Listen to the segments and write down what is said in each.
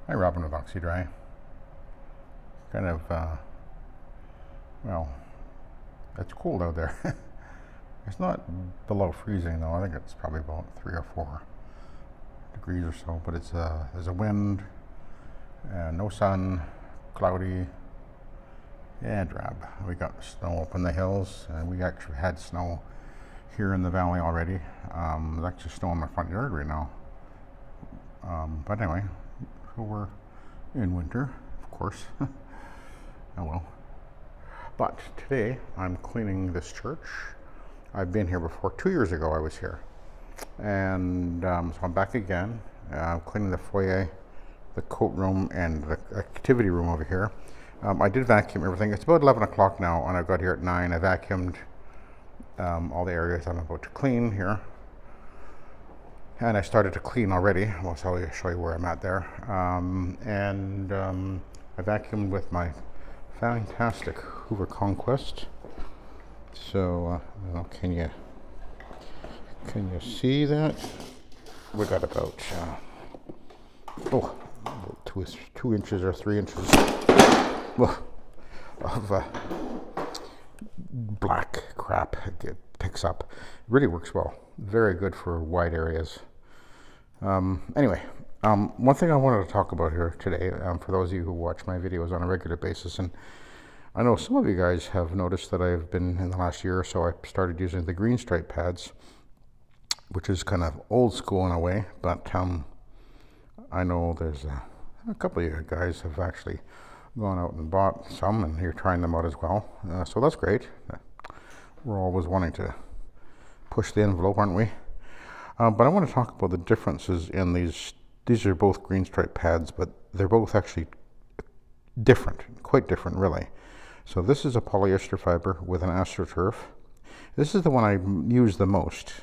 Hi, Robin with Oxy-Dry. Kind of, well, it's cold out there. It's not below freezing though. I think it's probably about 3 or 4 degrees or so. But it's there's a wind, no sun, cloudy, and drab. We got snow up in the hills, and we actually had snow here in the valley already. There's actually snow in my front yard right now. But anyway, so we're in winter, of course. Oh well. But today I'm cleaning this church. I've been here before. 2 years ago I was here. And so I'm back again. I'm cleaning the foyer, the coat room, and the activity room over here. I did vacuum everything. It's about 11 o'clock now, and I got here at 9. I vacuumed all the areas I'm about to clean here. And I started to clean already. I'll show you where I'm at there. I vacuumed with my fantastic Hoover Conquest. So, can you see that? We got about 2 inches or 3 inches of black crap it picks up. It really works well. Very good for wide areas. Anyway, one thing I wanted to talk about here today, for those of you who watch my videos on a regular basis, and I know some of you guys have noticed that I've been, in the last year or so, I started using the green stripe pads, which is kind of old school in a way, but I know there's a couple of you guys have actually gone out and bought some, and you're trying them out as well. So that's great. We're always wanting to push the envelope, aren't we? But I want to talk about the differences in these. These are both green stripe pads, but they're both actually different, quite different really. So this is a polyester fiber with an AstroTurf. This is the one I use the most.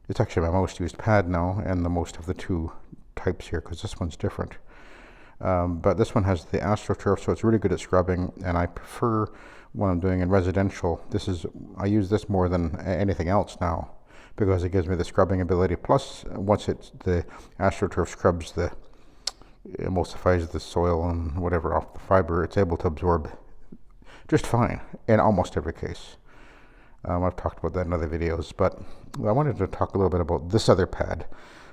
It's actually my most used pad now, and the most of the two types here, because this one's different. But this one has the AstroTurf, so it's really good at scrubbing, and I prefer when I'm doing in residential. I use this more than anything else now, because it gives me the scrubbing ability. Plus, once the AstroTurf scrubs emulsifies the soil and whatever off the fiber, it's able to absorb just fine in almost every case. I've talked about that in other videos, but I wanted to talk a little bit about this other pad,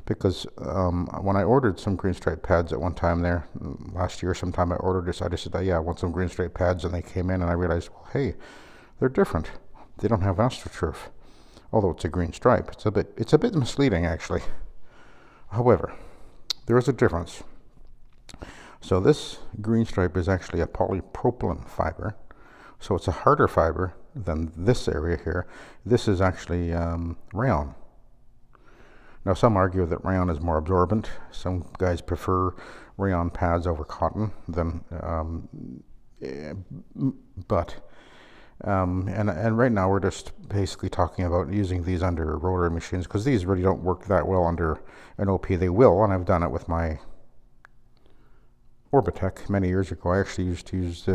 because when I ordered some green stripe pads at one time there, last year sometime, I decided, yeah, I want some green stripe pads, and they came in, and I realized, well, hey, they're different. They don't have AstroTurf, although it's a green stripe. It's a bit misleading, actually. However, there is a difference. So this green stripe is actually a polypropylene fiber, so it's a harder fiber than this area here. This is actually rayon. Now, some argue that rayon is more absorbent. Some guys prefer rayon pads over cotton than, and right now we're just basically talking about using these under rotary machines, because these really don't work that well under an OP. They will, and I've done it with my Orbitec many years ago. I actually used to use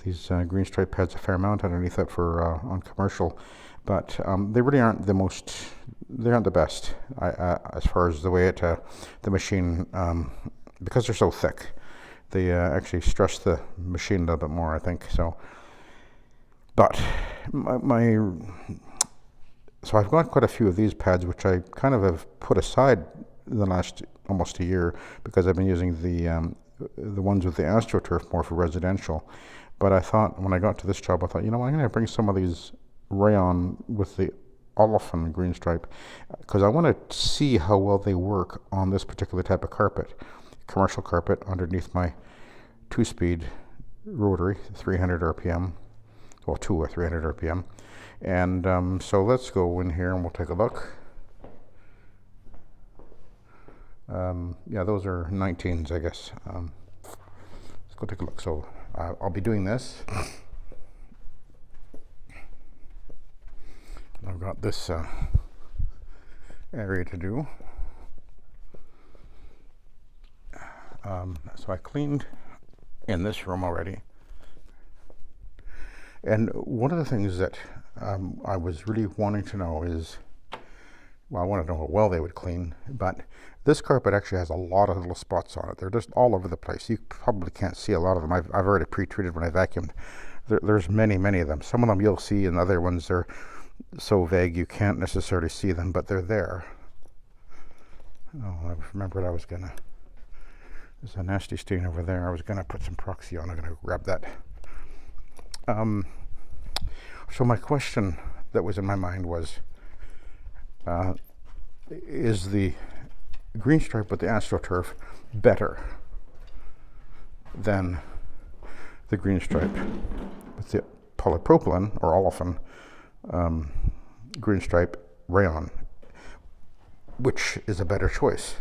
these green stripe pads a fair amount underneath it for on commercial, but they really aren't the most. They aren't the best as far as the way the machine, because they're so thick. They actually stress the machine a little bit more, I think. So, but so I've got quite a few of these pads, which I kind of have put aside in the last almost a year, because I've been using the ones with the AstroTurf more for residential. But I thought, when I got to this job, I thought, I'm going to bring some of these rayon with the olefin green stripe, because I want to see how well they work on this particular type of carpet, commercial carpet, underneath my 2-speed rotary, 300 RPM, well, 2 or 300 RPM. And so let's go in here and we'll take a look. Yeah, those are 19s, I guess. Let's go take a look. So I'll be doing this. I've got this area to do. So I cleaned in this room already. And one of the things that I was really wanting to know is, Well, I want to know how well they would clean, but this carpet actually has a lot of little spots on it. They're just all over the place. You probably can't see a lot of them. I've already pre-treated when I vacuumed. There's many of them. Some of them you'll see, and other ones are so vague you can't necessarily see them, but they're there. Oh, I remembered I was gonna, there's a nasty stain over there. I was gonna put some proxy on. I'm gonna grab that. So my question that was in my mind was, is the green stripe with the AstroTurf better than the green stripe with the polypropylene or olefin green stripe rayon? Which is a better choice?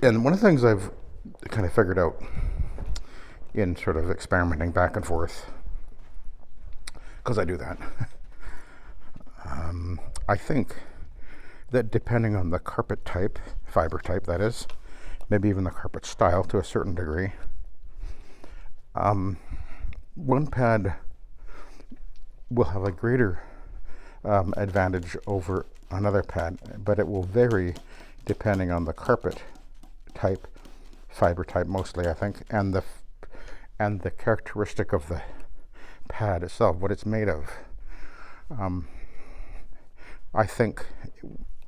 And one of the things I've kind of figured out in sort of experimenting back and forth, because I do that, I think that depending on the carpet type, fiber type that is, maybe even the carpet style to a certain degree, one pad will have a greater advantage over another pad, but it will vary depending on the carpet type, fiber type mostly, I think, and the characteristic of the pad itself, what it's made of. I think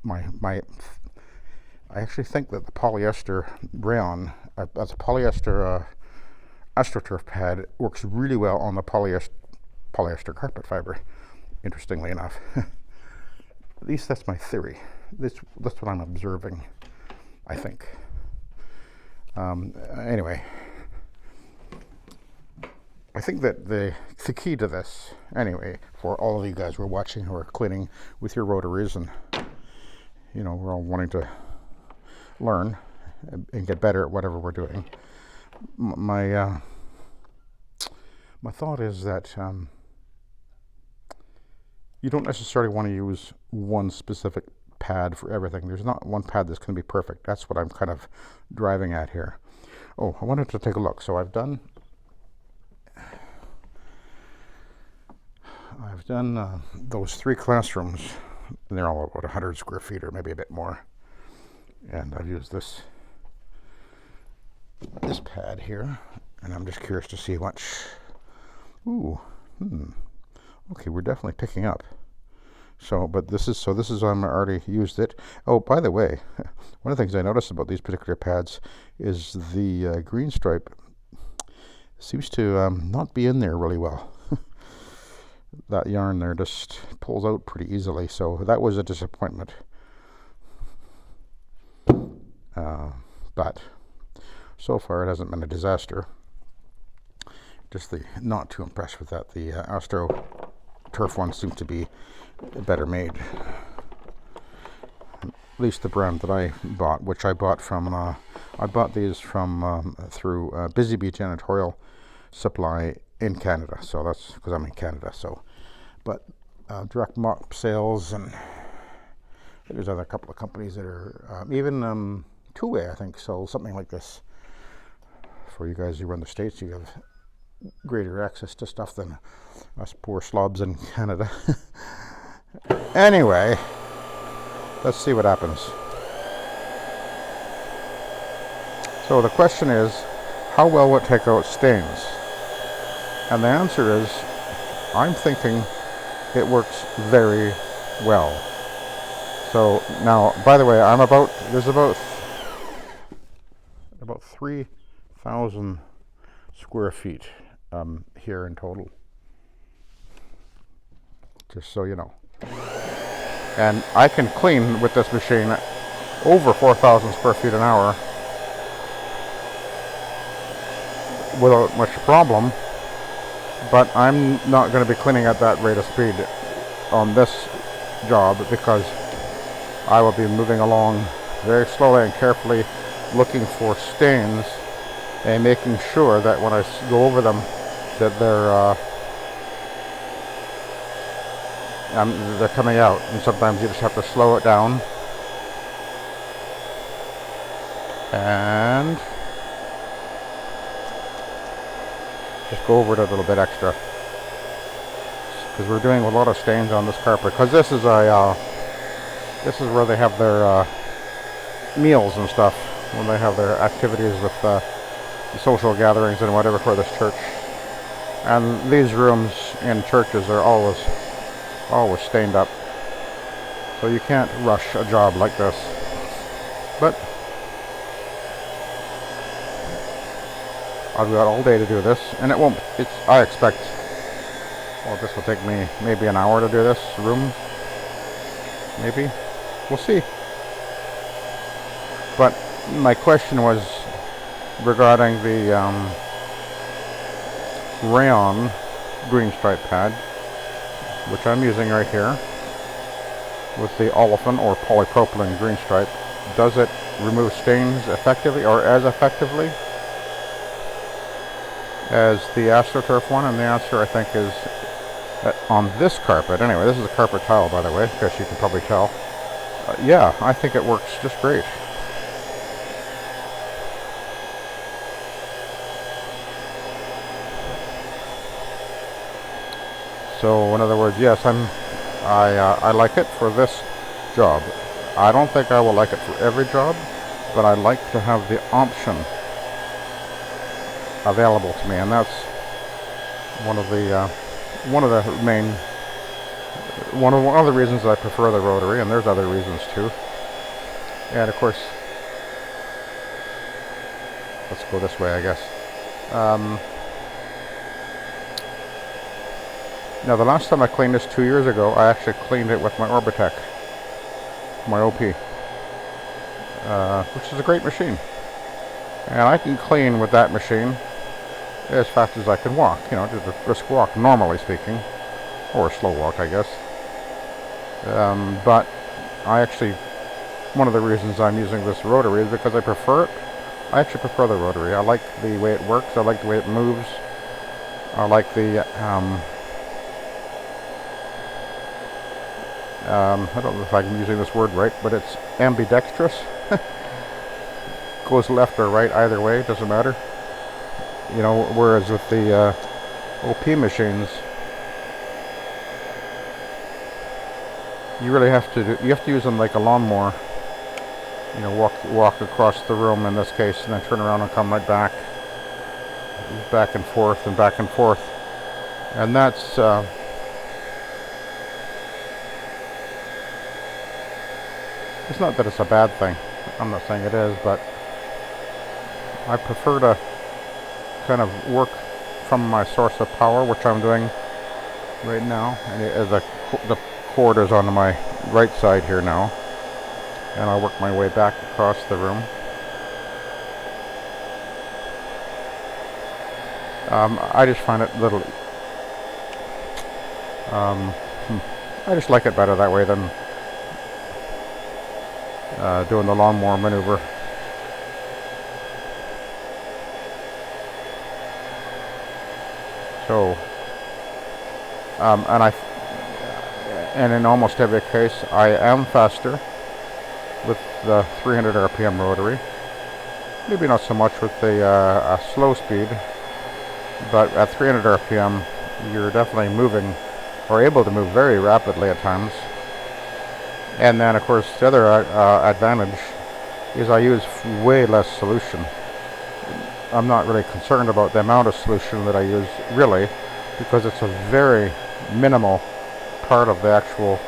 I actually think that the polyester rayon, as a polyester AstroTurf pad, works really well on the polyester carpet fiber, interestingly enough. At least that's my theory. That's what I'm observing, I think. Anyway, I think that the key to this, anyway, for all of you guys who are watching who are cleaning with your rotaries, and you know, we're all wanting to learn and get better at whatever we're doing. My thought is that you don't necessarily want to use one specific pad for everything. There's not one pad that's going to be perfect. That's what I'm kind of driving at here. Oh, I wanted to take a look. So I've done those 3 classrooms, and they're all about 100 square feet or maybe a bit more. And I've used this pad here, and I'm just curious to see what. Okay, we're definitely picking up. So, but this is I'm already used it. Oh, by the way, one of the things I noticed about these particular pads is the green stripe seems to not be in there really well. That yarn there just pulls out pretty easily, so that was a disappointment. But so far it hasn't been a disaster. Just not too impressed with that. The AstroTurf one seems to be better made. At least the brand that I bought, which I bought from, I bought these from through Busy Bee Janitorial Supply in Canada. So that's because I'm in Canada. So, but direct mop sales, and there's other couple of companies that are even two-way, I think, so something like this. For you guys who run the States, you have greater access to stuff than us poor slobs in Canada. Anyway, let's see what happens. So the question is, how well will it take out stains? And the answer is, I'm thinking it works very well. So now, by the way, there's about 3,000 square feet here in total, just so you know. And I can clean with this machine over 4,000 square feet an hour without much problem, but I'm not going to be cleaning at that rate of speed on this job, because I will be moving along very slowly and carefully, looking for stains and making sure that when I go over them that they're coming out. And sometimes you just have to slow it down and just go over it a little bit extra, because we're doing a lot of stains on this carpet, because this is a This is where they have their meals and stuff, when they have their activities with the social gatherings and whatever for this church. And these rooms in churches are always stained up. So you can't rush a job like this. But I've got all day to do this, and it won't, I expect, well, this will take me maybe an hour to do this room. Maybe. We'll see. But my question was regarding the rayon green stripe pad, which I'm using right here with the olefin or polypropylene green stripe. Does it remove stains effectively, or as effectively as the AstroTurf one? And the answer, I think, is that on this carpet, anyway, this is a carpet tile, by the way, because you can probably tell. Yeah, I think it works just great. So, in other words, yes, I like it for this job. I don't think I will like it for every job, but I like to have the option available to me, and that's one of the reasons I prefer the rotary, and there's other reasons too. And of course, let's go this way, I guess. Now, the last time I cleaned this 2 years ago, I actually cleaned it with my Orbitec, my OP, which is a great machine. And I can clean with that machine as fast as I can walk, you know, just a brisk walk, normally speaking, or a slow walk, I guess. But I actually, one of the reasons I'm using this rotary is because I prefer it. I actually prefer the rotary. I like the way it works. I like the way it moves. I like the I don't know if I'm using this word right, but it's ambidextrous. Goes left or right, either way, doesn't matter. You know, whereas with the OP machines, you really have to use them like a lawnmower. You know, walk across the room in this case, and then turn around and come right back and forth and back and forth, and that's it's not that it's a bad thing. I'm not saying it is, but I prefer to kind of work from my source of power, which I'm doing right now. And the cord is on my right side here now, and I work my way back across the room. I just find it a little. I just like it better that way than doing the lawnmower maneuver. So, and in almost every case, I am faster with the 300 RPM rotary. Maybe not so much with the slow speed, but at 300 RPM, you're definitely moving, or able to move very rapidly at times. And then, of course, the other advantage is I use way less solution. I'm not really concerned about the amount of solution that I use, really, because it's a very minimal part of the actual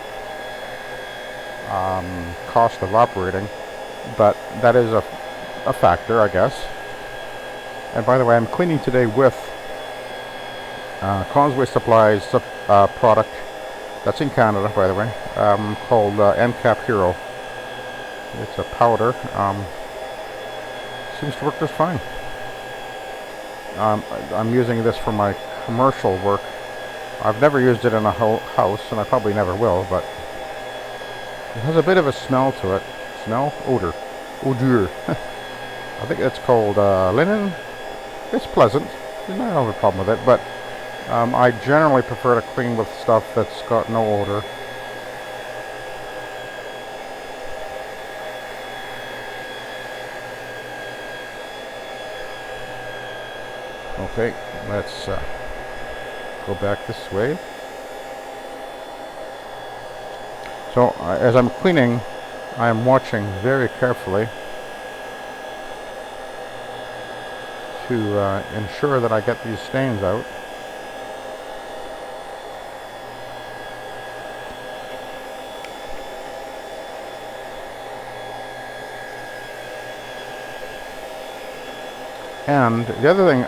cost of operating. But that is a factor, I guess. And by the way, I'm cleaning today with Causeway Supplies product. That's in Canada, by the way, called NCAP Hero. It's a powder. Seems to work just fine. I'm using this for my commercial work. I've never used it in a house, and I probably never will, but it has a bit of a smell to it. Smell? Odor. I think it's called linen. It's pleasant. I don't have a problem with it, but I generally prefer to clean with stuff that's got no odor. Okay, let's go back this way. So as I'm cleaning, I am watching very carefully to ensure that I get these stains out. And the other thing,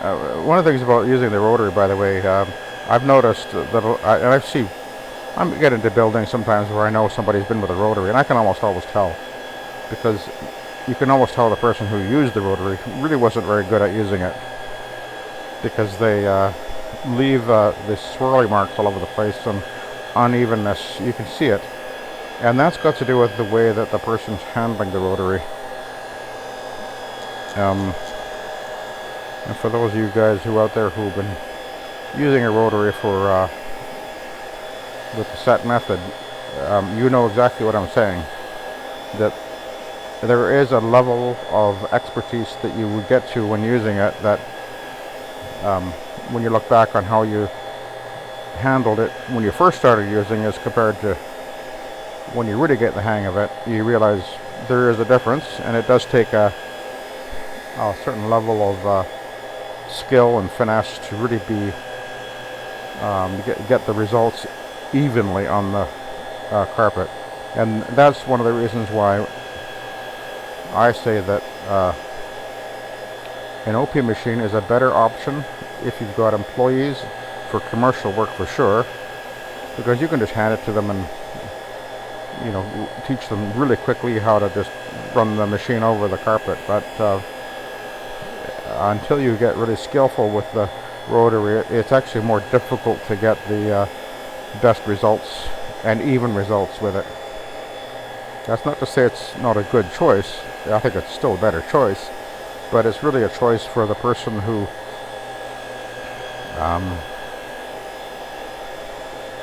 one of the things about using the rotary, by the way, I've noticed that I'm getting into buildings sometimes where I know somebody's been with a rotary, and I can almost always tell, because you can almost tell the person who used the rotary really wasn't very good at using it, because they leave the swirly marks all over the place and unevenness. You can see it, and that's got to do with the way that the person's handling the rotary. And for those of you guys who out there who've been using a rotary for with the SETT method, you know exactly what I'm saying. That there is a level of expertise that you would get to when using it, that when you look back on how you handled it when you first started using as compared to when you really get the hang of it, you realize there is a difference, and it does take a certain level of skill and finesse to really be get the results evenly on the carpet. And that's one of the reasons why I say that an OP machine is a better option if you've got employees for commercial work, for sure, because you can just hand it to them and teach them really quickly how to just run the machine over the carpet. But until you get really skillful with the rotary, it's actually more difficult to get the best results and even results with it. That's not to say it's not a good choice. I think it's still a better choice, but it's really a choice for the person who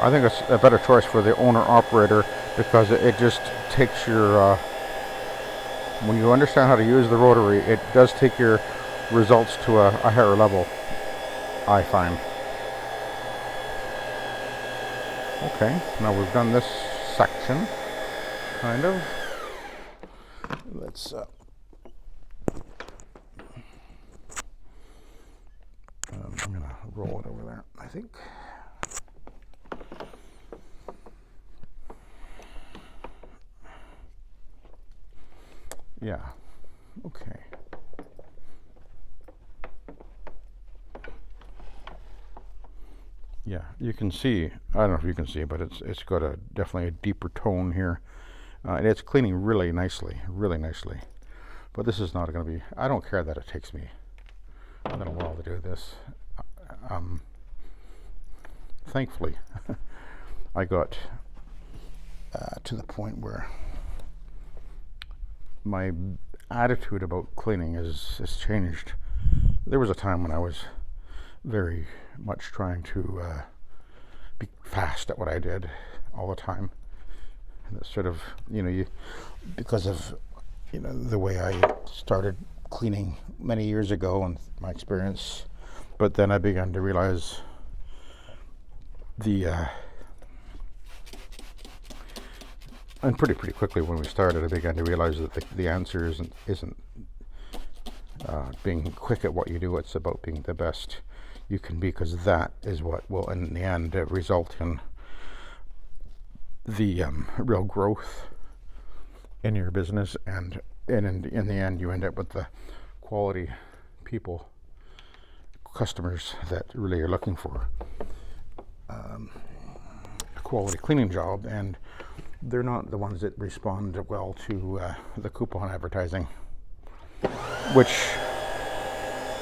I think it's a better choice for the owner-operator, because it just takes your when you understand how to use the rotary, it does take your results to a higher level, I find. Okay, now we've done this section, kind of. Let's I'm gonna roll it over there, I think. Yeah, okay. Yeah, you can see, I don't know if you can see, but it's got definitely a deeper tone here. And it's cleaning really nicely, really nicely. But this is not going to be, I don't care that it takes me a little while to do this. Thankfully, I got to the point where my attitude about cleaning has changed. There was a time when I was very much trying to be fast at what I did all the time. And that sort of, because of, the way I started cleaning many years ago and my experience. But then I began to realize and pretty quickly when we started, I began to realize that the answer isn't being quick at what you do. It's about being the best you can be, because that is what will in the end result in the real growth in your business, and in the end you end up with the quality customers that really are looking for a quality cleaning job, and they're not the ones that respond well to the coupon advertising, which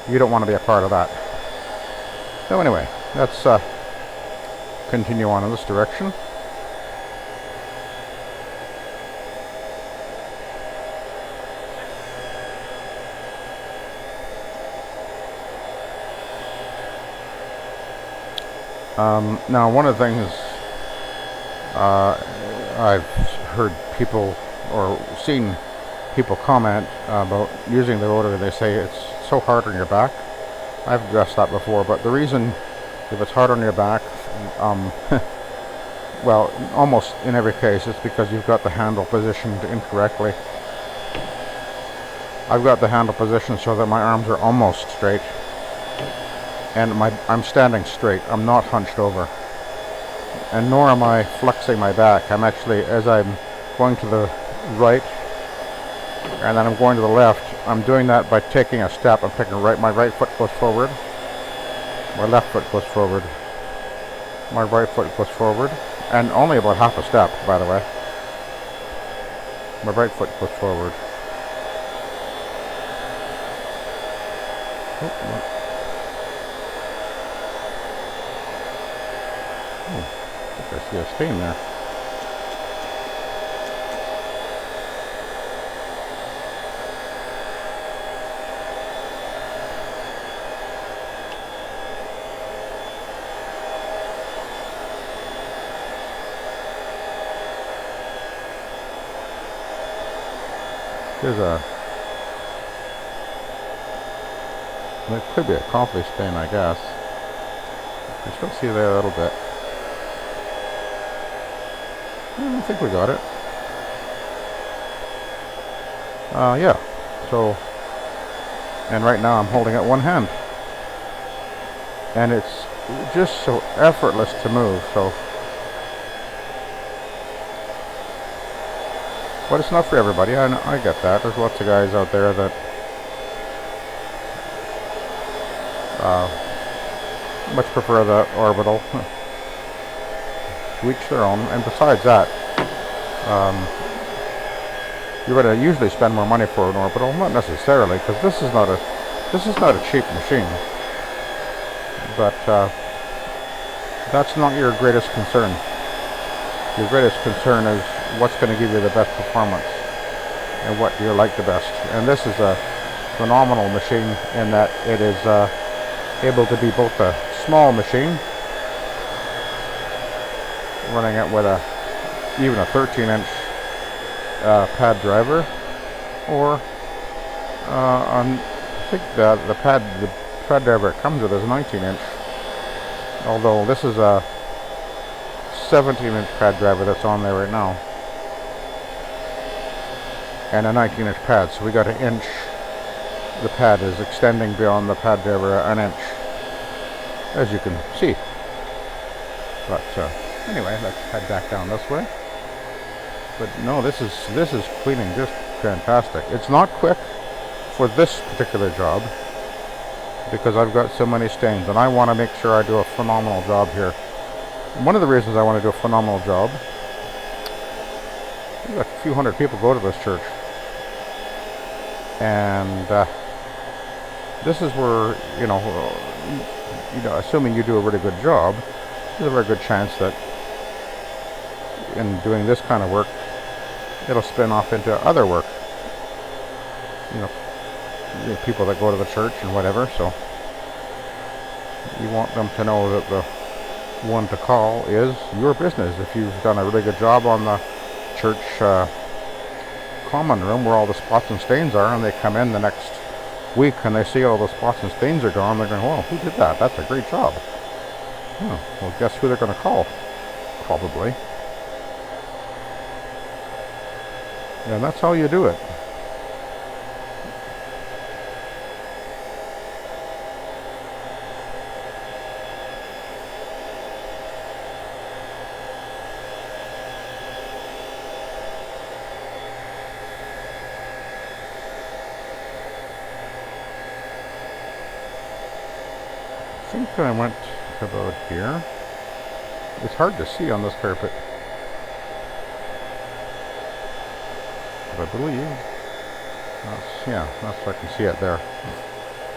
you don't want to be a part of that. So anyway, let's continue on in this direction. Now, one of the things I've heard people or seen people comment about using the rotary, they say it's so hard on your back. I've addressed that before, but the reason if it's hard on your back, Well, almost in every case, it's because you've got the handle positioned incorrectly. I've got the handle positioned so that my arms are almost straight, and I'm standing straight. I'm not hunched over, and nor am I flexing my back. I'm actually, as I'm going to the right, and then I'm going to the left, I'm doing that by taking a step. I'm taking my right foot goes forward, my left foot goes forward, my right foot goes forward, and only about half a step, by the way. My right foot goes forward. Oh, I think I see a stain there. There could be a coffee stain, I guess. I still see there a little bit. I think we got it. Yeah. So, and right now I'm holding it one hand, and it's just so effortless to move. So, but it's not for everybody. I get that. There's lots of guys out there that much prefer the orbital. To each their own. And besides that, you're going to usually spend more money for an orbital. Not necessarily, because this is not a cheap machine. But that's not your greatest concern. Your greatest concern is what's going to give you the best performance and what you like the best. And this is a phenomenal machine in that it is able to be both a small machine, running it with even a 13-inch pad driver, or I think the pad driver it comes with is 19-inch. Although this is a 17-inch pad driver that's on there right now, and a 19-inch pad. So we got an inch. The pad is extending beyond the pad driver an inch, as you can see. But anyway, let's head back down this way. But no, this is cleaning just fantastic. It's not quick for this particular job because I've got so many stains, and I want to make sure I do a phenomenal job here. And one of the reasons I want to do a phenomenal job, a few hundred people go to this church, and this is where, you know, assuming you do a really good job, there's a very good chance that in doing this kind of work, it'll spin off into other work. You know, people that go to the church and whatever, so you want them to know that the one to call is your business. If you've done a really good job on the church common room where all the spots and stains are, and they come in the next week and they see all the spots and stains are gone, they're going, "Well, who did that? That's a great job." Oh, well, guess who they're going to call? Probably. And that's how you do it. I think I went about here. It's hard to see on this carpet, but I believe that's I can see it there,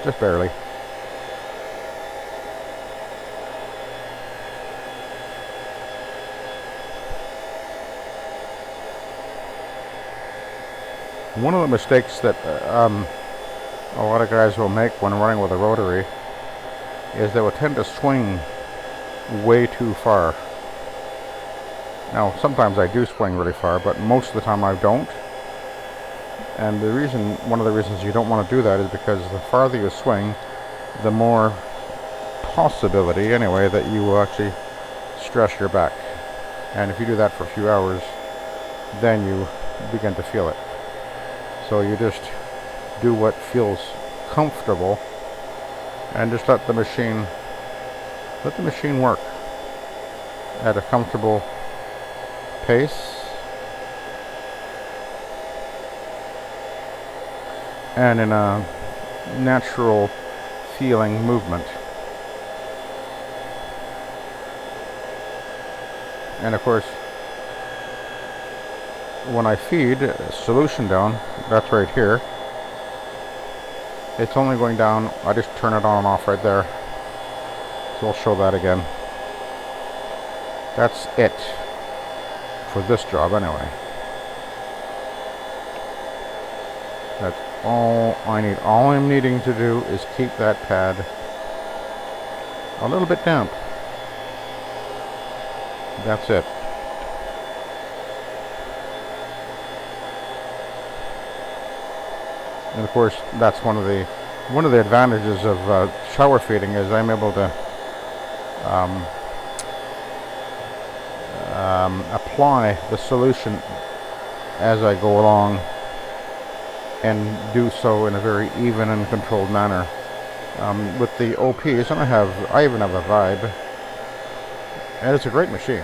just barely. One of the mistakes that a lot of guys will make when running with a rotary is they will tend to swing way too far. Now, sometimes I do swing really far, but most of the time I don't. And one of the reasons you don't want to do that is because the farther you swing, the more possibility, anyway, that you will actually stress your back. And if you do that for a few hours, then you begin to feel it. So you just do what feels comfortable and just let the machine work at a comfortable pace and in a natural feeling movement. And of course, when I feed solution down, that's right here, it's only going down, I just turn it on and off right there. So I'll show that again. That's it for this job anyway. That's all I need. All I'm needing to do is keep that pad a little bit damp. That's it. And of course, that's one of the advantages of shower feeding is I'm able to apply the solution as I go along and do so in a very even and controlled manner. With the OPs, and I even have a Vibe, and it's a great machine.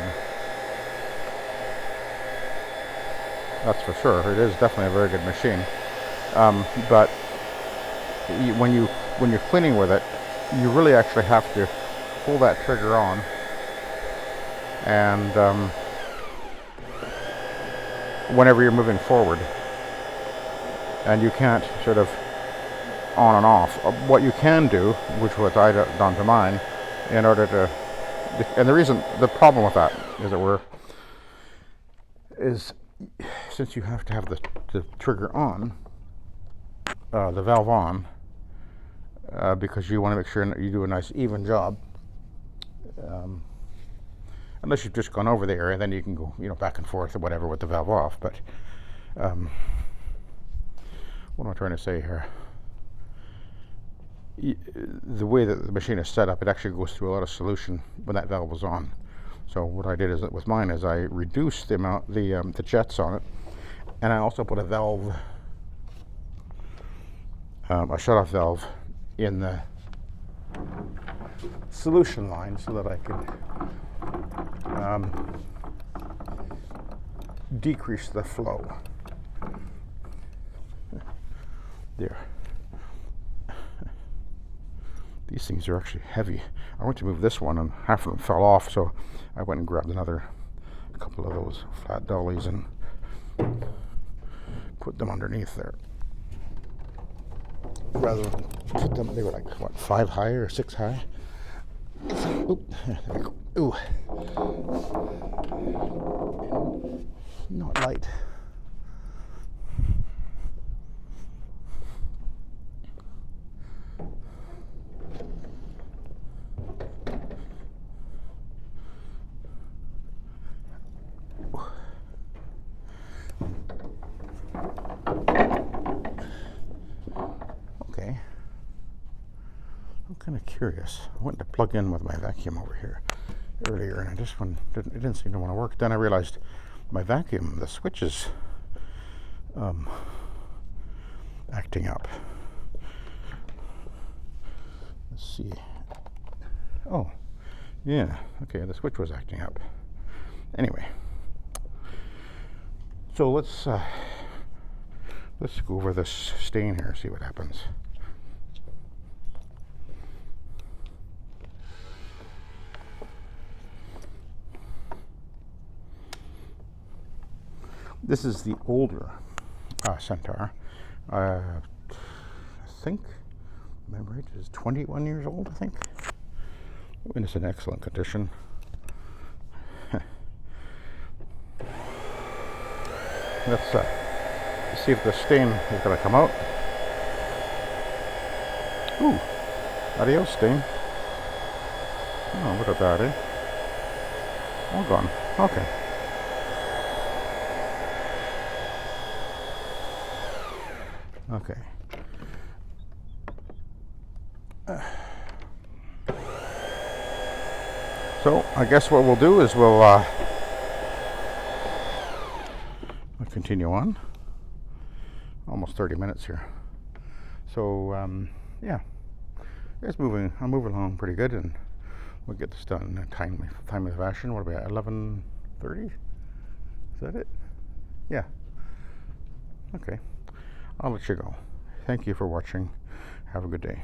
That's for sure. It is definitely a very good machine. But when you're cleaning with it, you really actually have to pull that trigger on, and whenever you're moving forward, and you can't sort of on and off. What you can do, which was I done to mine, in order to, and the problem with that is since you have to have the trigger on, the valve on, because you want to make sure you do a nice even job. Unless you've just gone over the area, then you can go, back and forth or whatever with the valve off. But what am I trying to say here? The way that the machine is set up, it actually goes through a lot of solution when that valve was on. So what I did with mine is I reduced the amount, the jets on it, and I also put a valve, a shut-off valve in the solution line so that I could decrease the flow. There. These things are actually heavy. I went to move this one and half of them fell off, so I went and grabbed a couple of those flat dollies and put them underneath there. Rather than put them, they were like, what, 5 high or 6 high? Oop, there we go. Ooh. Not light. Okay. I'm kind of curious. I went to plug in with my vacuum over here earlier, and it didn't seem to want to work. Then I realized my vacuum, the switch is acting up. Let's see. Oh, yeah. Okay, the switch was acting up. Anyway, so let's go over this stain here, see what happens. This is the older Centaur. I think, remember it is 21 years old, I think. And it's in excellent condition. Let's see if the stain is going to come out. Ooh, adios stain. Oh, look at that, eh? All gone. Okay. Okay. So I guess what we'll do is we'll continue on. Almost 30 minutes here. So yeah, it's moving. I'm moving along pretty good, and we'll get this done in a timely fashion. What about 11:30? Is that it? Yeah. Okay. I'll let you go. Thank you for watching. Have a good day.